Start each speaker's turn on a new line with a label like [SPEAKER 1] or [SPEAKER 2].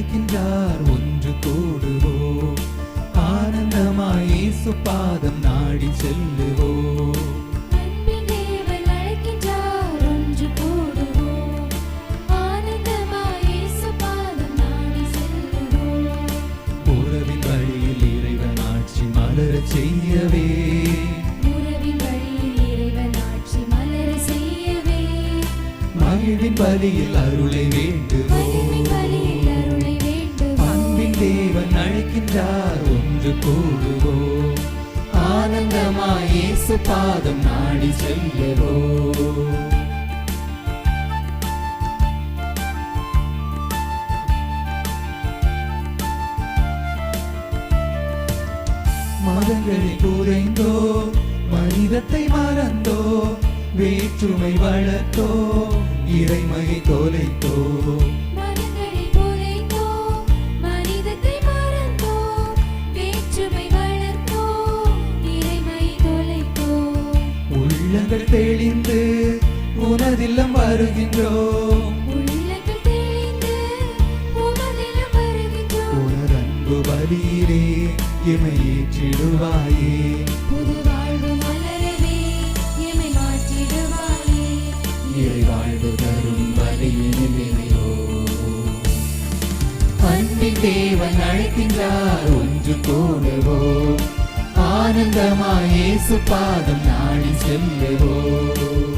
[SPEAKER 1] அழைக்கின்றார் ஒன்று கூடுவோம் ஆனந்தமாய் இயேசு பாதம் நாடி செல்லுவோம்
[SPEAKER 2] அன்பின் தேவன் அழைக்கின்றார் ஒன்று கூடுவோம் ஆனந்தமாய் இயேசு பாதம் நாடி செல்லுவோம்
[SPEAKER 1] உறவின் வழியில் இறைவன் ஆட்சி மலரச் செய்யவே
[SPEAKER 2] உறவின் வழியில் இறைவன் ஆட்சி மலரச் செய்யவே
[SPEAKER 1] மகிழ்வின் பலியில் அருளை வேண்டுவோம்
[SPEAKER 2] மகிழ்வின் பலியில் அருளை வேண்டுவோம்
[SPEAKER 1] அன்பின் தேவன் அழைக்கின்றார் ஒன்று கூடுவோம் ஆனந்தமாய் இயேசு பாதம் நாடி செல்லுவோம் மதங்களில் குறைந்தோ மனிதத்தை மறந்தோ வேற்றுமை வளர்த்தோ இறைமையை தொலைத்தோ
[SPEAKER 2] மனங்களில் புதைத்தோம் மனிதத்தை மறந்தோம் வேற்றுமை வளர்த்தோம் இறைமையை தொலைத்தோம்
[SPEAKER 1] உள்ளங்கள் தெளிந்து உனதில்லம் வருகின்றோம்
[SPEAKER 2] உள்ளங்கள் தெளிந்து உமதிலம் வருகின்றோம்
[SPEAKER 1] உனதன்பு வலியிலே எமை ஏற்றிடுவாயே
[SPEAKER 2] புது வாழ்வு மலரவே எம்மை மாற்றிடுவாயே
[SPEAKER 1] இறை வாழ்வு தரும் வழியினிலையோ அன்பின் தேவன் அழைக்கின்றார் ஒன்று கூடுவோம் ஆனந்தமாய் இயேசு பாதம் நாடி செல்லுவோம்